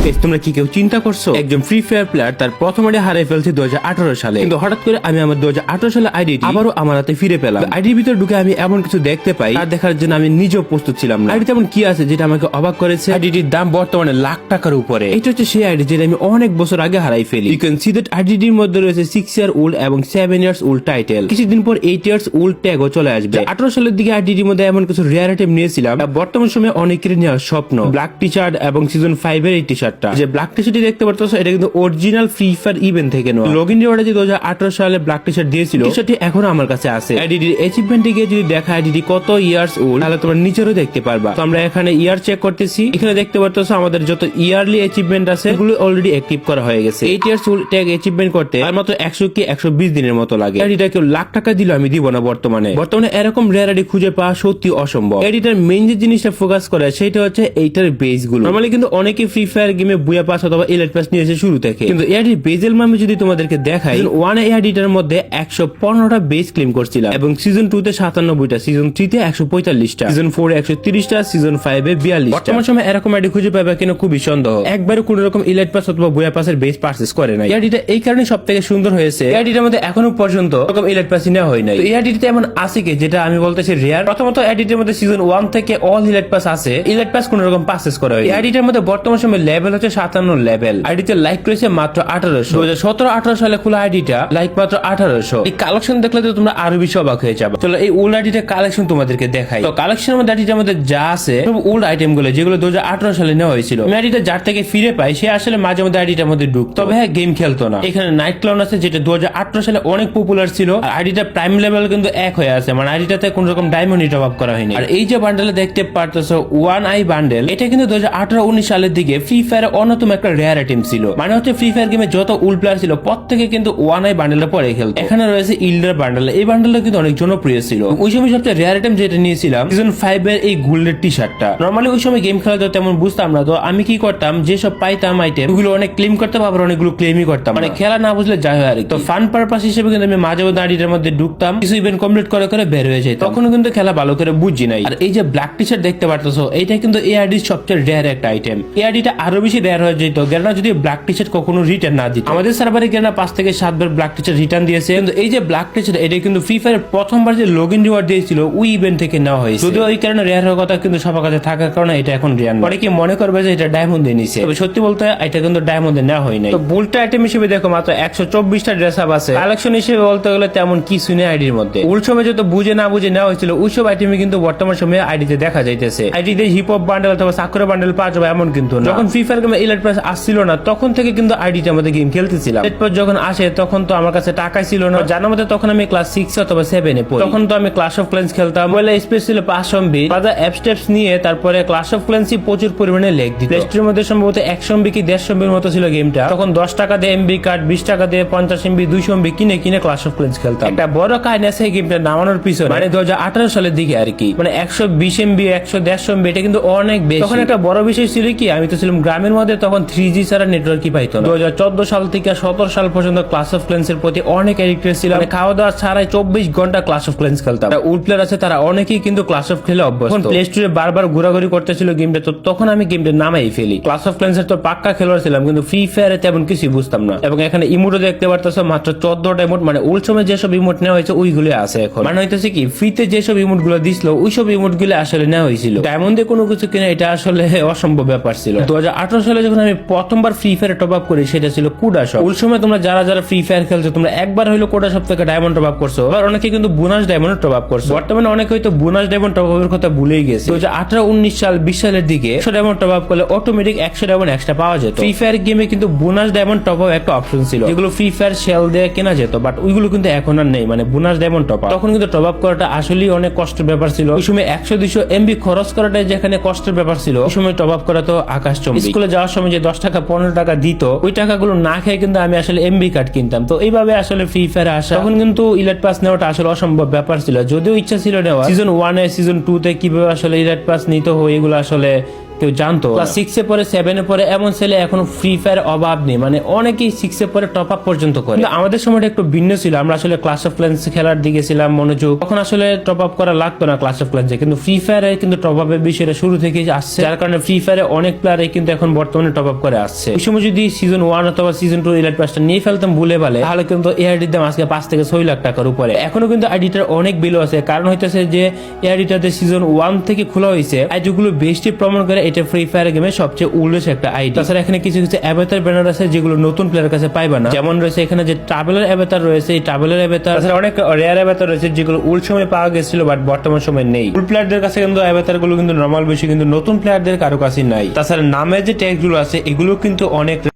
তোমরা কি কেউ চিন্তা করছো একজন ফ্রি ফায়ার প্লেয়ার তার প্রথম আইডি হারিয়ে ফেলছে 2018 সালে, কিন্তু হঠাৎ করে আমি আমার 2018 সালে আইডি আবারও আমার হাতে ফিরে পেলাম। আইডির ভিতরে ঢুকে আমি এমন কিছু দেখতে পাই আর দেখার জন্য আমি নিজেও প্রস্তুত ছিলাম না। আইডিতে এমন কি আছে যেটা আমাকে অবাক করেছে? আইডিটির দাম বর্তমানে লাখ টাকার উপরে। এটা হচ্ছে সেই আইডি যেটা আমি অনেক বছর আগে হারাই ফেলি। ইউ ক্যান সি দ্যাট আইডিটির মধ্যে রয়েছে 6 ইয়ার ওল্ড এবং 7 ইয়ার্স ওল্ড টাইটেল। কিছুদিন পর 8 ইয়ার্স ওল্ড ট্যাগও চলে আসবে। 18 সালের দিকে আইডিটির মধ্যে এমন কিছু রেয়ার আইটেম নিয়েছিলাম বর্তমান সময়ে অনেকেরই নেওয়ার স্বপ্ন, ব্ল্যাক টি শার্ট এবং সিজন 5 এর এই টি শার্টটা। যে ব্ল্যাক টি শার্টটি দেখতে পারতো এটা কিন্তু অরিজিনাল ফ্রি ফায়ার ইভেন্ট থেকে নেওয়া। লগইন রিওয়ার্ডে যে 2018 সালে ব্ল্যাক টি শার্ট দিয়েছিল, টি শার্টটি এখনো আমার কাছে আছে। আইডিটির অ্যাচিভমেন্টে গিয়ে যদি দেখা আইডিটি কত ইয়ার্স ওল্ড তাহলে তোমরা নিচেরও দেখতে পারবা। তো আমরা এখানে ইয়ার চেক করতেছি, এখানে দেখতে পারতো আমাদের যত ইয়ারলি অ্যাচিভমেন্ট আছে এগুলো অলরেডি অ্যাক্টিভ করা হয়ে গেছে। 8 ইয়ার্স ওল্ড ট্যাগ অ্যাচিভমেন্ট করতে আর মাত্র 100 কি 120 দিনের মতো লাগে। আইডিটা কেউ লাখ টাকা দিল আমি দিব না। বর্তমানে এরকম রেয়ার আইডি খুঁজে পাওয়া সত্যি অসম্ভব। আইডিটার মেইন যে জিনিসটা ফোকাস করে সেটা হচ্ছে এইটার বেস গুলো। নরমালি কিন্তু অনেকে ফ্রি ফায়ার গেমে বুয়া পাস অথবা এলিট পাস নিয়েছে শুরু থেকে, কিন্তু এআইডির বেজের মামে যদি তোমাদেরকে দেখাই, সিজন 1 এ এআইডিটার মধ্যে 115টা বেস ক্লেম করছিলাম এবং সিজন 2 তে 97টা, সিজন 3 তে 145টা, সিজন 4 এ 130টা, সিজন 5 এ 42টা। বর্তমান সময় এরকম আইডি খুঁজে পাবে কিনা খুবই সন্দেহ। একবারে কোন রকম এলিট পাস অথবা বুয়া পাসের বেস পারচেজ করে নাই। এআইডিটা এই কারণে সবথেকে সুন্দর হয়েছে, এআইডিটার মধ্যে এখনো পর্যন্ত এরকম এলিট পাস নেওয়া হয় নাই। তো এআইডিতে এমন আছে কি যেটা আমি বলতেছি রেয়ার। প্রথমত এআইডিটার মধ্যে সিজন 1 থেকে অল এলিট পাস আছে, এলিট পাস কোন রকম পারচেজ করা হয়। এআইডিটার মধ্যে বর্তমান সময় লেভেল হচ্ছে 57 লেভেল। আইডিতে লাইক রয়েছে মাত্র 1800। 2017-18 সালে খোলা আইডিটা লাইক মাত্র 1800। এই কালেকশন দেখলে তো তোমরা আরো বেশি অবাক হয়ে যাবে। চলো এই ওল্ড আইডিটা কালেকশন তোমাদেরকে দেখাই। তো কালেকশনের মধ্যে আইডিটার মধ্যে যা আছে সব ওল্ড আইটেম গুলো যেগুলো 2018 সালে নেওয়া হয়েছিল। আমি আইডিটা যার থেকে ফিরে পাই সে আসলে মাঝে মধ্যে আইডিটার মধ্যে ঢুকতো, তবে হ্যাঁ গেম খেলতো না। এখানে নাইট ক্লাউন আছে যেটা 2018 সালে অনেক পপুলার ছিল। আর আইডিটা প্রাইম লেভেল কিন্তু 1 হয়ে আছে, মানে আইডিটাতে কোন রকম ডায়মন্ড টপ আপ করা হয়নি। আর এই যে বান্ডেলে দেখতে পারতেছো 1i বান্ডেল, এটা কিন্তু 2018-19 সালের দিকে ফ্রি ফায়ার অন্যতম একটা রেয়ার আইটেম ছিল। মানে হচ্ছে ফ্রি ফায়ার গেমে যত ওল্ড প্লেয়ার ছিল প্রত্যেকে কিন্তু 1i বান্ডেলটা পরে খেলতো। এখানে রয়েছে ইল্ডার বান্ডেল, এই বান্ডেলটা কিন্তু অনেক জনপ্রিয় ছিল। ওই সময় সবচেয়ে রেয়ার আইটেম যেটা নিয়েছিলাম সিজন 5 এর এই গোল্ডের টি শার্টটা। নরমালি ওই সময় গেম খেলা তো তেমন বুঝতাম না, তো আমি কি করতাম যেসব পাইতাম আইটেম ওগুলো অনেক ক্লেম করতাম, আবার অনেকগুলো ক্লেমই করতাম, মানে খেলা না বুঝলে যাই হয় আর কি। তো ফান পারপাস হিসেবে কিন্তু আমি মাঝে মধ্যে আইডিটার মধ্যে ঢুকতাম, কিছু ইভেন্ট কমপ্লিট করে করে বের হয়ে যায়, তখন কিন্তু খেলা ভালো করে বুঝি নাই। আর এই যে ব্ল্যাক টি শার্ট দেখতে পারতেছো এইটা কিন্তু এই আইডির সবচেয়ে রেয়ার একটা আইটেম। এই আইডিটা আরো বেশি রেয়ার হয়ে যেত গেরনা যদি ব্ল্যাক টি শার্ট কখনো রিটার্ন না দিত। আমাদের সার্ভারে গেরনা 5 থেকে 7 বার ব্ল্যাক টি শার্ট রিটার্ন দিয়েছে, কিন্তু এই যে ব্ল্যাক টি শার্ট এটা কিন্তু ফ্রি ফায়ার প্রথমবার যে লগইন রিওয়ার্ড দিয়েছিল ওই ইভেন্ট থেকে নেওয়া হয়েছে। যদিও ওই কারণে রেয়ার হওয়ার কথা, কিন্তু সবার কাছে থাকার কারণে এটা এখন রেয়ার। পরে কি মনে করবে যে এটা ডায়মন্ড দিয়ে নিছে, তবে সত্যি বলতে এটা কিন্তু ডায়মন্ড দিয়ে নেওয়া হয় নাই। তো বুলটা আইটেম হিসেবে দেখো মাত্র 124টা ড্রেস আপ আছে। কালেকশন হিসেবে বলতে গেলে তেমন কিছু নেই আইডির মধ্যে। ওই সময় যত বুঝে না বুঝে নেওয়া হয়েছিল ওইসব আইটেমই কিন্তু বর্তমান সময়ে আইডিতে দেখা যাইতেছে। আইডিতে হিপ হপ বান্ডেল অথবা সাকুরা বান্ডেল পাওয়া যাবে এমন কিন্তু না। যখন ফ্রি ফায়ার গেমে এলিট পাস আসছিল না তখন থেকে কিন্তু আইডিতে আমাদের গেম খেলতেছিলাম। এরপর যখন আসে তখন তো আমার কাছে টাকাই ছিল না, জানার মধ্যে তখন আমি ক্লাস 6 অথবা 7 এ পড়ি। তখন তো আমি ক্লাস অফ ক্ল্যান্স খেলতাম, বলে স্পেস ছিল 5 MB, বাদা অ্যাপ স্টেপস নিয়ে তারপরে ক্লাস অফ ক্ল্যান্সই প্রচুর পরিমাণে লেগ দিত। প্লে স্টোরের মধ্যে সম্ভবত 100 MB কি 150 MB এর মতো ছিল গেমটা। তখন 10 টাকা দিয়ে এমবি কার্ড, 20 টাকা দিয়ে 50 MB 200 MB কিনে কিনে ক্লাস অফ ক্ল্যান্স খেলতাম। একটা বড় কাহিনী আছে এই গেমটা নামানোর পিছনে, মানে 2018 সালের দিকে আর কি, মানে 120 MB 150 MB এটা কিন্তু অনেক বেশি। তখন একটা বড় বিষয় ছিল কি, আমি তো ছিলাম গ্রামের মধ্যে, তখন 3G ছাড়া নেটওয়ার্কই পাইতো না। 2014 সাল থেকে 17 সাল পর্যন্ত ক্লাস অফ ক্ল্যান্স এর প্রতি অনেক এডিক্টেড ছিলাম। খাওয়া দাওয়া ছাড়াই 24 ঘন্টা ক্লাস অফ ক্ল্যান্স খেলতাম। ওল্ড প্লেয়ার আছে তারা অনেকেই কিন্তু ক্লাস অফ খেলে অভ্যস্ত। প্লে স্টোরে বারবার ঘোরাঘুরি করতেছিল গেমটা, তো তখন আমি গেমটা নামাই ফেলি। ক্লাস অফ ক্ল্যান্স এর তো পাক্কা খেলোয়াড় ছিলাম, কিন্তু ফ্রি ফায়ারে তেমন কিছু বুঝতাম না। এবং এখানে ইমোটও দেখতে পারতেছো মাত্র 14টা ইমোট, মানে ওল্ড সময় যেসব ইমোট নেওয়া হয়েছে ওইগুলো আছে এখন। মানে হইতেছে কি ফ্রিতে যেসব ইমোট গুলো দিছিল ওইসব ইমোট গুলো আসলে নেওয়া হয়েছিল। ডায়মন্ডে কোনো কিছু কিনা এটা আসলে অসম্ভব ব্যাপার ছিল। 2018 সালে যখন আমি প্রথমবার ফ্রি ফায়ারে টপ আপ করি সেটা ছিল কোডা শপ। ওই সময় তোমরা যারা যারা ফ্রি ফায়ার খেলছো তোমরা একবার হইলো কোডা শপ থেকে ডায়মন্ড টপ আপ করছো, আর অনেকে কিন্তু বোনাস ডায়মন্ড টপ আপ করছো। বর্তমানে অনেকে হয়তো বোনাস ডায়মন্ড টপ আপের কথা ভুলেই গেছে। 2018-19 সাল 20 সালের দিকে 100 ডায়মন্ড টপ আপ করলে অটোমেটিক 100 ডায়মন্ড এক্সট্রা পাওয়া যেত। ফ্রি ফায়ার গেমে কিন্তু বোনাস ডায়মন্ড টপ আপ একটা অপশন ছিল, যেগুলো ফ্রি ফায়ার শেল দিয়ে কেনা যেত, বাট ওইগুলো কিন্তু এখন আর নেই। মানে বোনাস ডায়মন্ড টপ আপ তখন কিন্তু টপ আপ করাটা আসলেই অনেক কষ্টের ব্যাপার ছিল। ওই সময় 100-200 MB খরচ করাটাই যেখানে কষ্টের ব্যাপার ছিল, ওই সময় টপ আপ করা তো আকাশচুম্বী। স্কুলে যাওয়ার সময় যে 10 টাকা 15 টাকা দিত ওই টাকাগুলো না খেয়ে কিন্তু আমি আসলে MB কার্ড কিনতাম। তো এইভাবে আসলে ফ্রি ফায়ারে আসা, তখন কিন্তু ইলাইট পাস নেওয়াটা আসলে অসম্ভব ব্যাপার ছিল। যদিও ইচ্ছা ছিল নেওয়া, সিজন 1 এ সিজন 2 তে কিভাবে আসলে ইলাইট পাস নিতে হয় এগুলো আসলে কেউ জানতো। ক্লাস 6 এ পরে 7 এ পরে এমন ছেলে এখন ফ্রি ফায়ার অভাব নেই, মানে অনেকেই 6 এ পরে টপ আপ পর্যন্ত করে। কিন্তু আমাদের সময়টা একটু ভিন্ন ছিল, আমরা আসলে ক্লাস অফ ক্ল্যান্স খেলার দিকে ছিলাম মনোযোগ, তখন আসলে টপ আপ করা লাগতো না ক্লাস অফ ক্ল্যান্সে। কিন্তু ফ্রি ফায়ারে কিন্তু টপ আপের বিষয়টা শুরু থেকে আসছে, যার কারণে ফ্রি ফায়ারে অনেক প্লেয়ারই কিন্তু এখন বর্তমানে টপ আপ করে আসছে। ওই সময় যদি সিজন 1 অথবা সিজন 2 ইলাইট পাসটা নিয়ে ফেলতাম ভুলে ভালে, তাহলে কিন্তু এই আইডির দাম আজকে 5 থেকে 6 লাখ টাকার উপরে। এখনো কিন্তু আইডিটার অনেক বিল আছে, কারণ হইতেছে যে এই আইডিটাতে সিজন 1 থেকে খোলা হয়েছে। আইডিগুলো বেশি প্রমাণ করে এটা ফ্রি ফায়ার গেমের সবচেয়ে উল্লেখ একটা আইডি। তাছাড়া এখানে কিছু কিছু অ্যাভাতার ব্যানার আছে যেগুলো নতুন প্লেয়ার কাছে পাইবা না, যেমন রয়েছে এখানে যে ট্রাভেলার অ্যাভাতার রয়েছে, এই ট্রাভেলার অ্যাভাতার। তাছাড়া অনেক রেয়ার অ্যাভাতার রয়েছে যেগুলো ওল্ড সময় পাওয়া গেছিল বাট বর্তমান সময় নেই। ওল্ড প্লেয়ারদের কাছে কিন্তু অ্যাভাতার গুলো কিন্তু নরমাল বেশি, কিন্তু নতুন প্লেয়ারদের কারো কাছে নাই। তাছাড়া নামের যে ট্যাগ গুলো আছে এগুলো কিন্তু অনেক